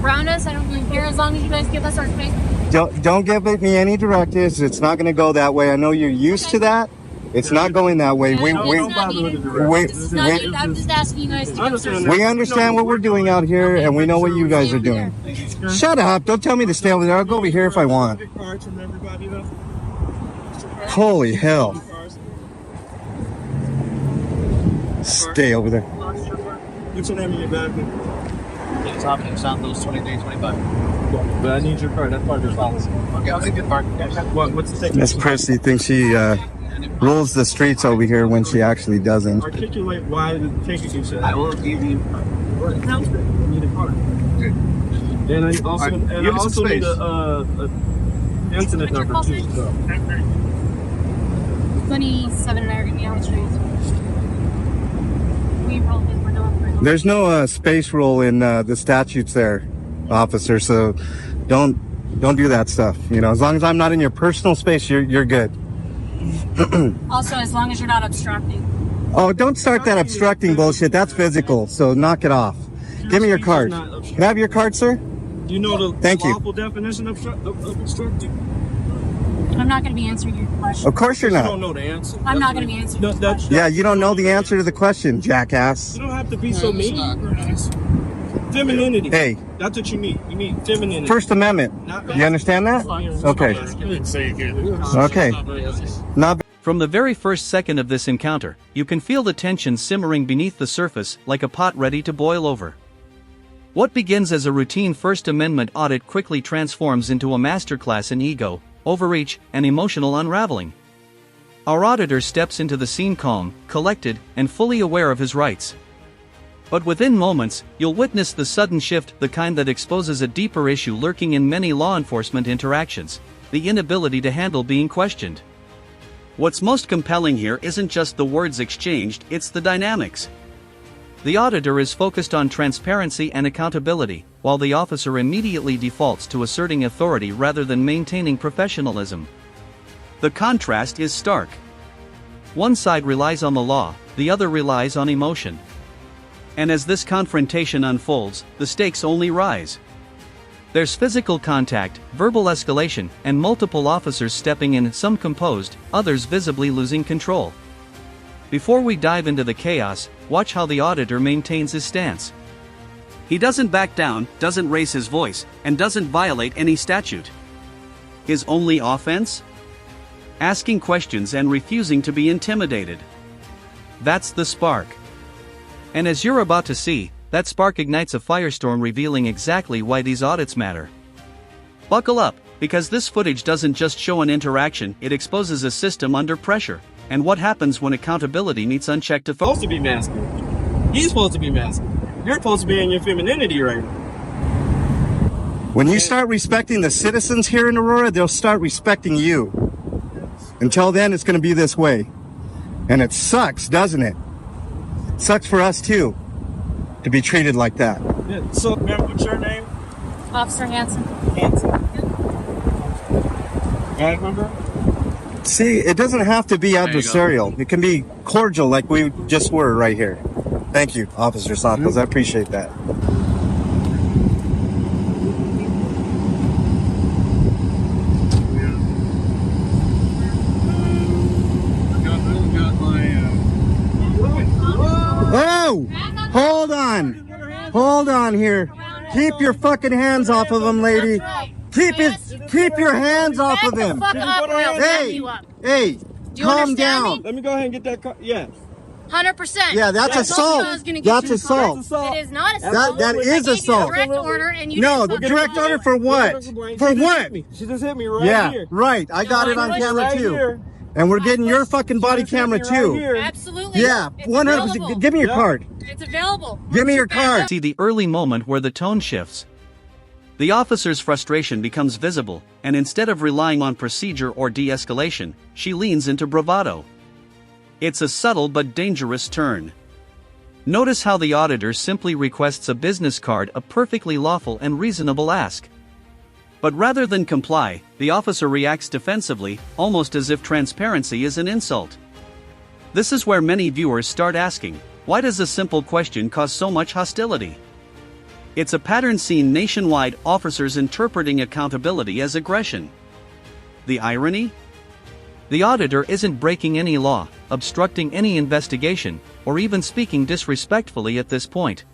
around us. I don't really care as long as you guys give us our space. Don't give me any directives. It's not going to go that way. I know you're used to that. It's not going that way. I'm just asking you guys to give us our space. We understand what we're doing out here, and we know what you guys are doing. Shut up. Don't tell me to stay over there. I'll go over here if I want. Holy hell. Stay over there. What's your name in your bag? It's option South Hills 2325. But I need your card. That's part of your policy. Okay, I'll take your card. What's the ticket? Miss Prissy thinks she rules the streets over here when she actually doesn't. Articulate why the ticket you said. I will give you I need a card. And I also, need a incident number too. So. 27 American Meow Street. We roll this window up. There's no space rule in the statutes there, officer, so don't do that stuff. You know, as long as I'm not in your personal space, you're good. Also, as long as you're not obstructing. Oh, don't start that obstructing bullshit. That's physical, so knock it off. Give me your card. Can I have your card, sir? Do you know the Thank you. lawful definition of obstructing? I'm not going to be answering your question. Of course you're You not. don't know the answer. I'm not going to be answering your question. Yeah, you don't know the answer to the question, jackass. You don't have to be so mean. Femininity. Hey. That's what you need. You need femininity. First Amendment. You understand that? Okay. Okay. Not From the very first second of this encounter, you can feel the tension simmering beneath the surface like a pot ready to boil over. What begins as a routine First Amendment audit quickly transforms into a masterclass in ego, overreach, and emotional unraveling. Our auditor steps into the scene calm, collected, and fully aware of his rights. But within moments, you'll witness the sudden shift, the kind that exposes a deeper issue lurking in many law enforcement interactions: the inability to handle being questioned. What's most compelling here isn't just the words exchanged, it's the dynamics. The auditor is focused on transparency and accountability, while the officer immediately defaults to asserting authority rather than maintaining professionalism. The contrast is stark. One side relies on the law, the other relies on emotion. And as this confrontation unfolds, the stakes only rise. There's physical contact, verbal escalation, and multiple officers stepping in, some composed, others visibly losing control. Before we dive into the chaos, watch how the auditor maintains his stance. He doesn't back down, doesn't raise his voice, and doesn't violate any statute. His only offense? Asking questions and refusing to be intimidated. That's the spark. And as you're about to see, that spark ignites a firestorm, revealing exactly why these audits matter. Buckle up, because this footage doesn't just show an interaction, it exposes a system under pressure, and what happens when accountability meets unchecked authority. Supposed to be masculine. He's supposed to be masculine. You're supposed to be in your femininity right now. When you start respecting the citizens here in Aurora, they'll start respecting you. Until then, it's going to be this way. And it sucks, doesn't it? It sucks for us too, to be treated like that. Yeah. So, ma'am, what's your name? Officer Hanson. Hanson. Bag number? See, it doesn't have to be adversarial. It can be cordial like we just were right here. Thank you, Officer Santos. I appreciate that. Oh! Hold on! Hold on here. Keep your fucking hands off of him, lady. Keep your hands off of him. Hey, calm down. Let me go ahead and get that car. Yeah. 100%. Yeah, that's assault. That's assault. It is not assault. That is assault. Direct order and you No, didn't direct order for what? For what? She just hit me right here. Yeah, right. I got it on camera too. And we're getting your fucking body camera too. Absolutely. Yeah, 100%. Give me your card. It's available. Give me your card. See the early moment where the tone shifts. The officer's frustration becomes visible, and instead of relying on procedure or de-escalation, she leans into bravado. It's a subtle but dangerous turn. Notice how the auditor simply requests a business card, a perfectly lawful and reasonable ask. But rather than comply, the officer reacts defensively, almost as if transparency is an insult. This is where many viewers start asking, why does a simple question cause so much hostility? It's a pattern seen nationwide, officers interpreting accountability as aggression. The irony? The auditor isn't breaking any law, obstructing any investigation, or even speaking disrespectfully at this point.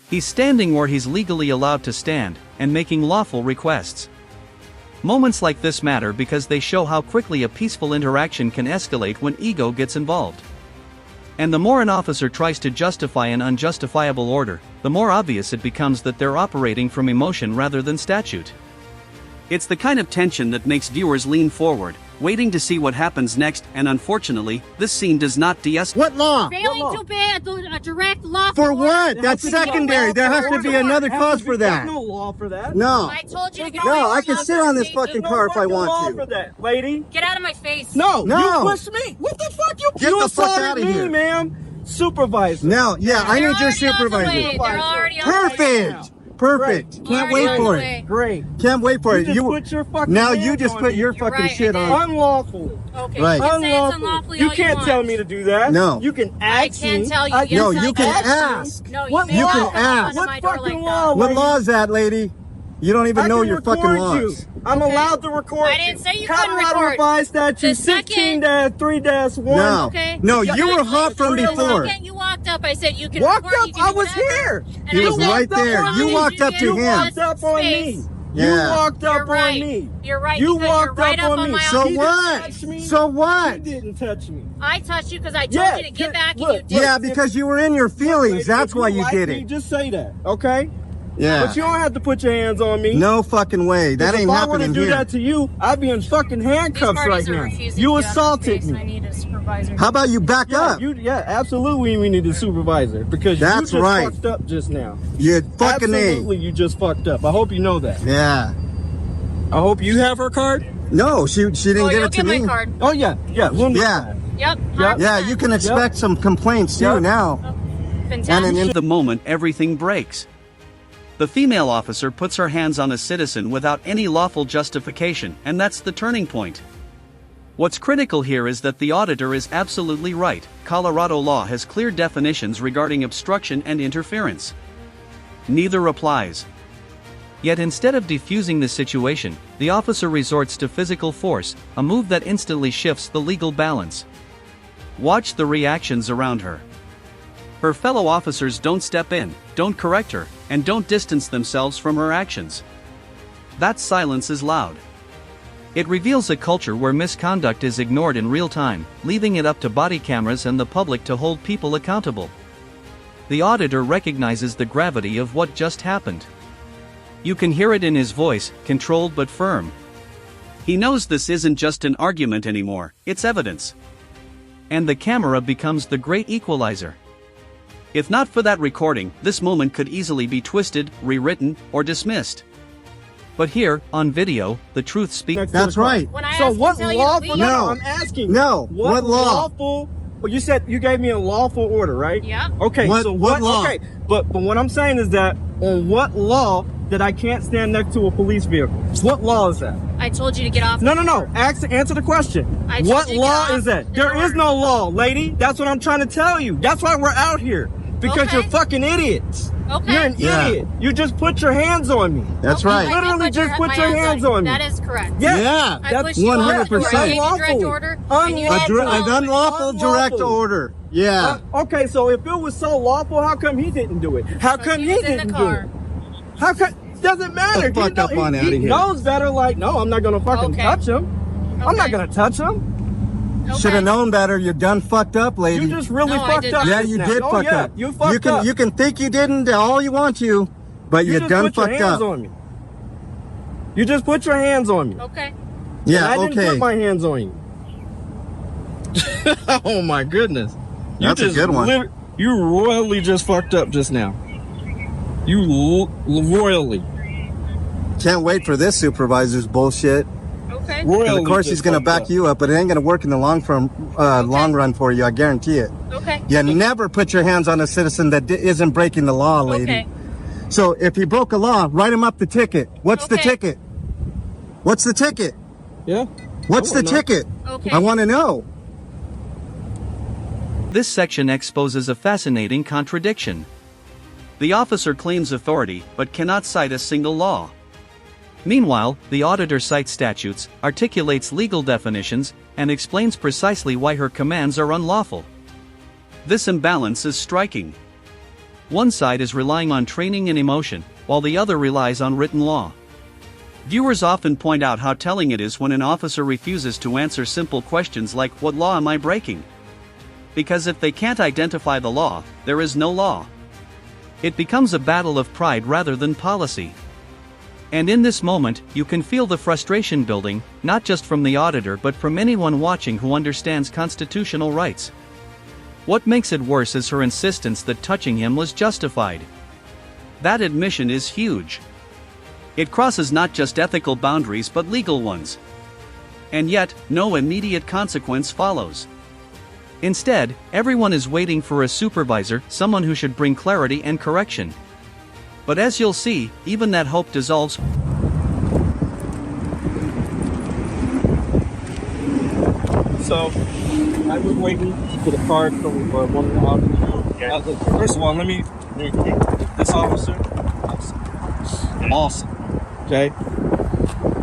He's standing where he's legally allowed to stand, and making lawful requests. Moments like this matter because they show how quickly a peaceful interaction can escalate when ego gets involved. And the more an officer tries to justify an unjustifiable order, the more obvious it becomes that they're operating from emotion rather than statute. It's the kind of tension that makes viewers lean forward, waiting to see what happens next, and unfortunately, this scene does not de-escalate. What law? Failing to obey a direct lawful For order. what? That's secondary. There has to be another cause for that. There's no law for that. No. I told you to get No, away I can from sit on this me. fucking There's no car if I fucking law want for to. that, lady. Get out of my face. No, No. you pushed me. What the fuck? Get You the fuck assaulted outta me, here. ma'am. Supervisor. No, yeah, I They're need your already on the way. supervisor. They're already on the way. Perfect. Perfect. Can't Already wait on for the it. way. Great. Can't wait for it. You just put your fucking now hands you just on put me. your You're fucking right, shit I did. on. Unlawful. Okay, Right. you can say it's Unlawful. unlawfully You all can't want. tell me to do that. No. You can I ask can't me. tell you. I- Yes, No, I you can can. ask. No, What you You may can not ask. come to my door What fucking like law? that. What law is that, lady? You don't even I know can your fucking record laws. you. I'm allowed to record. I didn't say you couldn't Colorado record. Revised Statute The second- 16-3-1. No. Okay. No, you were hot from The before. second you walked up, I said you can Walked record, up. you can I do was whatever. here. And He I was said, right there. "Why You did walked up to get him. Walked up on space?" me. Yeah. You walked up You're right. on me. You're right. You because walked you're right up on on me. my So own. He what? didn't touch me. So what? He didn't touch me. I touched you because I told Yeah, you to get can- back look, and you did. Yeah, because you were in your feelings. If That's you why you like did me, it. Just say that, okay? Yeah. But you don't have to put your hands on me. No fucking way. That 'Cause ain't if I were happening to do here. that to you, I'd be in fucking These handcuffs right parties are now. refusing You to get out of assaulted space, and I me. need a supervisor. How about you back Yeah, up? yeah, absolutely. We need a supervisor because you That's just right. fucked up just now. You fucking Absolutely, you just fucked up. I hope you know that. Yeah. I hope you have her card. No, she didn't Oh, give you'll it to get my me. card. Oh yeah, yeah. We'll need Yeah. that. Yep. Yep. Yeah, you can expect some complaints too Yep. now. Fantastic. And an In the moment, everything breaks. The female officer puts her hands on a citizen without any lawful justification, and that's the turning point. What's critical here is that the auditor is absolutely right. Colorado law has clear definitions regarding obstruction and interference. Neither applies. Yet instead of defusing the situation, the officer resorts to physical force, a move that instantly shifts the legal balance. Watch the reactions around her. Her fellow officers don't step in, don't correct her, and don't distance themselves from her actions. That silence is loud. It reveals a culture where misconduct is ignored in real time, leaving it up to body cameras and the public to hold people accountable. The auditor recognizes the gravity of what just happened. You can hear it in his voice, controlled but firm. He knows this isn't just an argument anymore, it's evidence. And the camera becomes the great equalizer. If not for that recording, this moment could easily be twisted, rewritten, or dismissed. But here, on video, the truth speaks. That's right. When I So asked what to tell you to lawful? leave- No. I'm asking. No. What law? Lawful? Well, you said you gave me a lawful order, right? Yeah. Okay. What- so what law? Okay. But what I'm saying is that on what law that I can't stand next to a police vehicle? What law is that? I told you to get off. No. Answer the question. I told What you to law get off is that? the There is door. no law, lady. That's what I'm trying to tell you. That's why we're out here. Because Okay. you're fucking idiots. Okay. You're an Yeah. idiot. You just put your hands on me. That's Okay, right. I did Literally just put my your hands on me. That is correct. Yeah. I that's pushed you off the door. 100%. I gave you direct Unlawful. order, and you An didn't follow it. unlawful direct Unlawful. order. Yeah. Okay, so if it was so lawful, how come he didn't do it? How come He he was in didn't the do car. it? How come? Doesn't matter. The fuck up on outta he here. knows better. Like, no, I'm not gonna fucking Okay. touch him. I'm not Okay. gonna touch him. Okay. Should have known better. You done fucked up, lady. You just really No, I fucked did up. not. Yeah, just you now. did Oh, fuck yeah, up. You fucked up. You can think you didn't all you want to, but you just done put your fucked hands up. on me. You just put your hands on me. Okay. Yeah. I didn't Okay. put my hands on you. Oh my goodness. That's a good one. You royally just fucked up just now. You royally. Can't wait for this supervisor's bullshit. Okay. Royally. And of course he's just gonna fucked back up. you up, but it ain't gonna work in the long run for you. I guarantee it. Okay. You never put your hands on a citizen that isn't breaking the law, lady. Okay. So if he broke a law, write him up the ticket. What's the Okay. ticket? What's the ticket? Yeah. What's I the wanna know. ticket? Okay. I want to know. This section exposes a fascinating contradiction. The officer claims authority but cannot cite a single law. Meanwhile, the auditor cites statutes, articulates legal definitions, and explains precisely why her commands are unlawful. This imbalance is striking. One side is relying on training and emotion, while the other relies on written law. Viewers often point out how telling it is when an officer refuses to answer simple questions like, "What law am I breaking?" Because if they can't identify the law, there is no law. It becomes a battle of pride rather than policy. And in this moment, you can feel the frustration building, not just from the auditor but from anyone watching who understands constitutional rights. What makes it worse is her insistence that touching him was justified. That admission is huge. It crosses not just ethical boundaries but legal ones. And yet, no immediate consequence follows. Instead, everyone is waiting for a supervisor, someone who should bring clarity and correction. But as you'll see, even that hope dissolves. So, I was waiting for the card from one of the officers. First of all, this officer, awesome. Okay?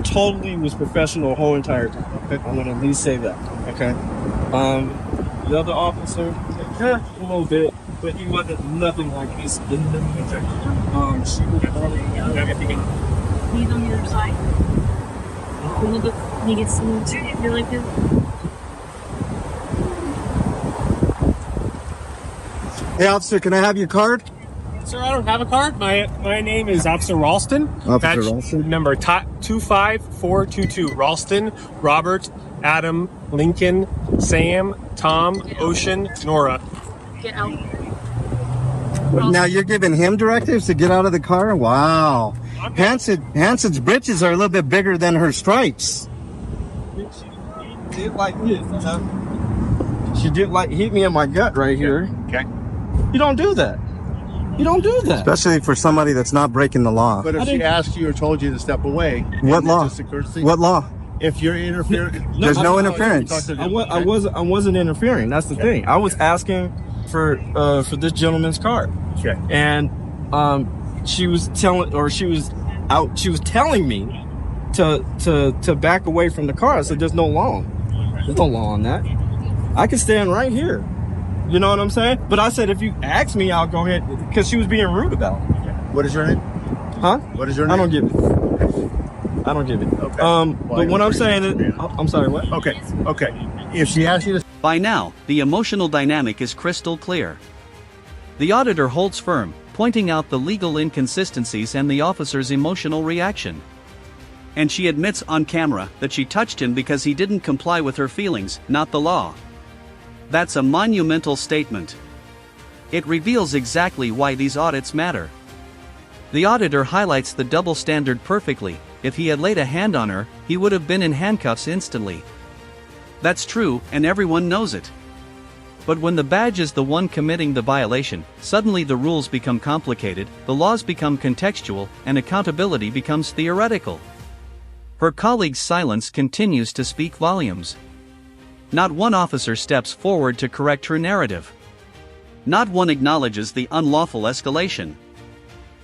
Totally was professional the whole entire time. Okay? I'm gonna at least say that. Okay? The other officer, a little bit, but he wasn't nothing like this. She was He's on the other side. He gets some too. You're like this. Hey, officer, can I have your card? Sir, I don't have a card. My name is Officer Ralston. Officer Badge Ralston. number 25422. Ralston, Robert, Adam, Lincoln, Sam, Tom, Ocean, Nora. Get out. Now you're giving him directives to get out of the car? Wow. Hanson's britches are a little bit bigger than her stripes. She did like this. She did like hit me in my gut right here. Okay. You don't do that. You don't do that. Especially for somebody that's not breaking the law. But if she asked you or told you to step away, What isn't it law? just a courtesy? What law? If you're interfering, There's no interference. I wasn't interfering. That's the thing. I was asking for this gentleman's card. Okay. And she was telling me to back away from the car. I said, "There's no law. There's no law on that. I can stand right here." You know what I'm saying? But I said, if you ask me, I'll go ahead, because she was being rude about it. What is your name? Huh? What is your name? I don't give it. I don't give it. Okay. But what I'm saying is, I'm sorry, what? Okay. Okay. If she asks you to By now, the emotional dynamic is crystal clear. The auditor holds firm, pointing out the legal inconsistencies and the officer's emotional reaction. And she admits on camera that she touched him because he didn't comply with her feelings, not the law. That's a monumental statement. It reveals exactly why these audits matter. The auditor highlights the double standard perfectly. If he had laid a hand on her, he would have been in handcuffs instantly. That's true, and everyone knows it. But when the badge is the one committing the violation, suddenly the rules become complicated, the laws become contextual, and accountability becomes theoretical. Her colleague's silence continues to speak volumes. Not one officer steps forward to correct her narrative. Not one acknowledges the unlawful escalation.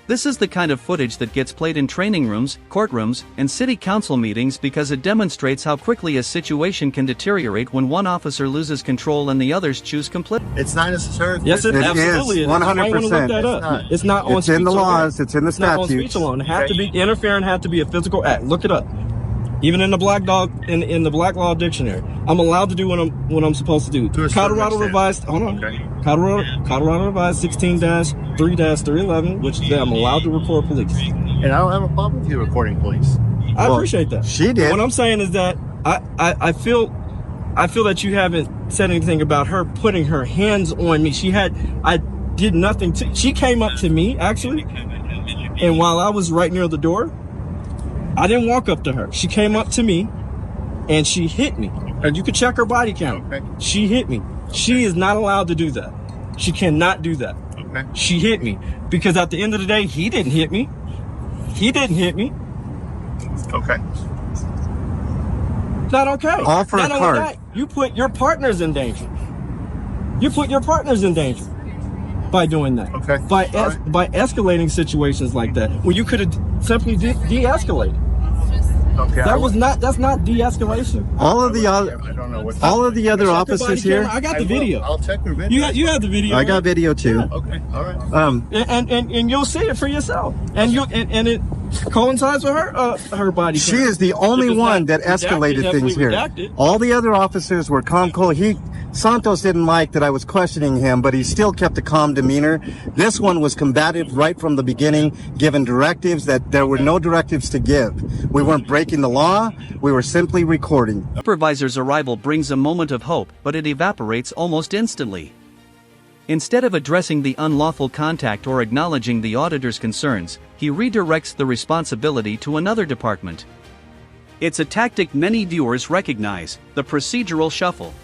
This is the kind of footage that gets played in training rooms, courtrooms, and city council meetings because it demonstrates how quickly a situation can deteriorate when one officer loses control and the others choose complicity. it's not necessarily. Yes, it It absolutely is, is. You might wanna 100%. look that up. It's not on It's in speech the alone. laws, it's in the It's not on statutes. speech alone. It have to be interfering. Have to be a physical act. Look it up. Even in the black law dictionary, I'm allowed to do what I'm supposed to do. To a certain Colorado extent. revised. Hold on. Okay. Colorado revised 16-3-311, which said I'm allowed to report police. And I don't have a problem with you recording police. I Well, appreciate that. she did. What I'm saying is that I feel that you haven't said anything about her putting her hands on me. I did nothing to. She came up to me actually, and while I was right near the door, I didn't walk up to her. She came up to me, and she hit me. And you can check her body count. Okay. She hit me. She is not allowed to do that. She cannot do that. Okay. She hit me because at the end of the day, he didn't hit me. He didn't hit me. Okay. Not okay. Offer Not a only card. that, you put your partners in danger. You put your partners in danger. by doing that. Okay. By All right. by escalating situations like that, when you could have simply de-escalated. Okay. That's not de-escalation. All of the I don't know what. all of the other Check the body officers here. camera. I got I the will. video. I'll check your video. You have the video. I got video too. Okay. All right. And you'll see it for yourself. And it coincides with her body She camera. is the only If it's one not that escalated redacted, things here. heavily redacted. All the other officers were calm, cool. Santos didn't like that I was questioning him, but he still kept a calm demeanor. This one was combative right from the beginning, given directives that there were no directives to give. We weren't breaking the law. We were simply recording. Supervisor's arrival brings a moment of hope, but it evaporates almost instantly. Instead of addressing the unlawful contact or acknowledging the auditor's concerns, he redirects the responsibility to another department. It's a tactic many viewers recognize, the procedural shuffle.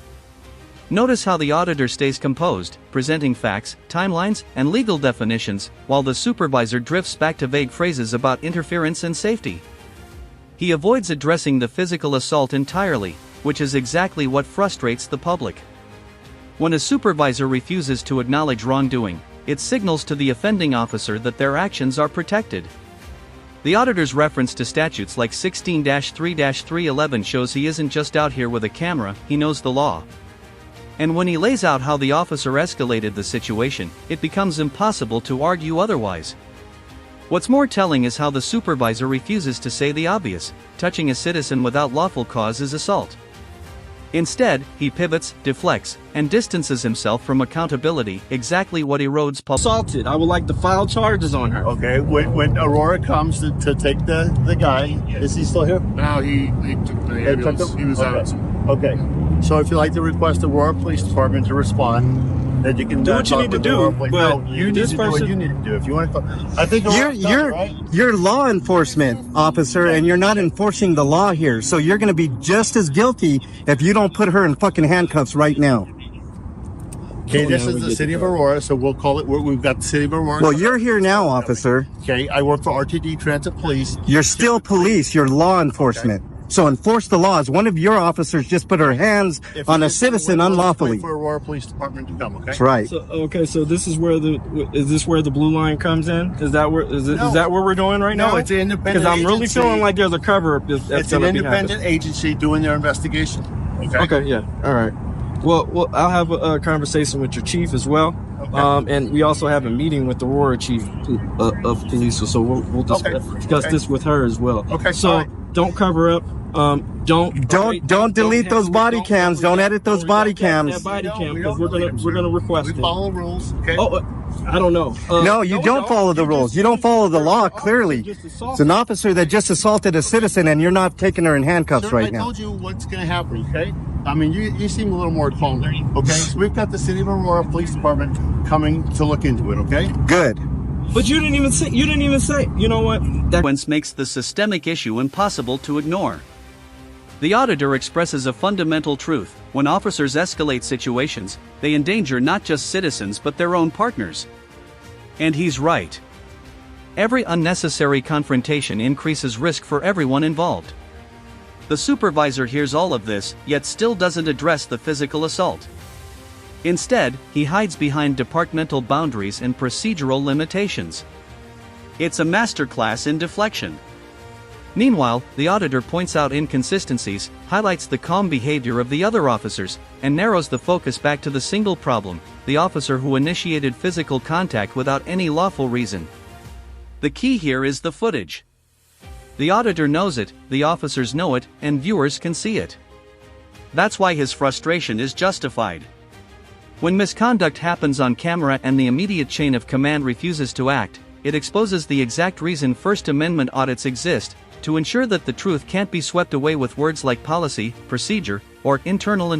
Notice how the auditor stays composed, presenting facts, timelines, and legal definitions, while the supervisor drifts back to vague phrases about interference and safety. He avoids addressing the physical assault entirely, which is exactly what frustrates the public. When a supervisor refuses to acknowledge wrongdoing, it signals to the offending officer that their actions are protected. The auditor's reference to statutes like 16-3-311 shows he isn't just out here with a camera, he knows the law. And when he lays out how the officer escalated the situation, it becomes impossible to argue otherwise. What's more telling is how the supervisor refuses to say the obvious: touching a citizen without lawful cause is assault. Instead, he pivots, deflects, and distances himself from accountability, exactly what erodes public. Assaulted. I would like to file charges on her. Okay. When Aurora comes to take the guy, is he still here? No, he took the ambulance. He was out. Okay. So if you'd like to request the Aurora Police Department to respond, then you can Do what you talk need to with the do, Aurora Police. but No, you need this to do what person- you need to do. If you want to, I think You're law enforcement officer, and you're not enforcing the law here. So you're going to be just as guilty if you don't put her in fucking handcuffs right now. Okay, this now is we the get city to of go. Aurora, so we'll call it. We've got the city of Aurora. Well, you're here now, officer. Okay, I work for RTD Transit Police. You're still police. You're law enforcement. So enforce the laws. One of your officers just put her hands If on you a just wanna citizen wait unlawfully. for Aurora Police Department to come. Okay. That's right. So this is where the blue line comes in? Is that where is that what we're doing right now? No, it's an independent. Because I'm really agency. feeling like there's a cover up. It's an independent agency doing their investigation. Okay. Okay, yeah, all right. Well, I'll have a conversation with your chief as well. Okay. And we also have a meeting with the Aurora chief of police, so we'll discuss this with her as well. Okay, So all right. don't cover up. Don't delete those body cams. Don't edit those body cams. That body cam, We because don't delete we're them, gonna sir. request We it. follow rules. Okay. Oh, I don't know. No, you don't follow the rules. You don't follow the law, clearly. It's an officer that just assaulted a citizen, and you're not taking her in handcuffs Sir, right I now. told you what's going to happen, okay? I mean, you seem a little more calm there, okay? So we've got the City of Aurora Police Department coming to look into it, okay? Good. But you didn't even say. You know what? Consequence makes the systemic issue impossible to ignore. The auditor expresses a fundamental truth: when officers escalate situations, they endanger not just citizens but their own partners. And he's right. Every unnecessary confrontation increases risk for everyone involved. The supervisor hears all of this, yet still doesn't address the physical assault. Instead, he hides behind departmental boundaries and procedural limitations. It's a masterclass in deflection. Meanwhile, the auditor points out inconsistencies, highlights the calm behavior of the other officers, and narrows the focus back to the single problem: the officer who initiated physical contact without any lawful reason. The key here is the footage. The auditor knows it, the officers know it, and viewers can see it. That's why his frustration is justified. When misconduct happens on camera and the immediate chain of command refuses to act, it exposes the exact reason First Amendment audits exist: to ensure that the truth can't be swept away with words like policy, procedure, or internal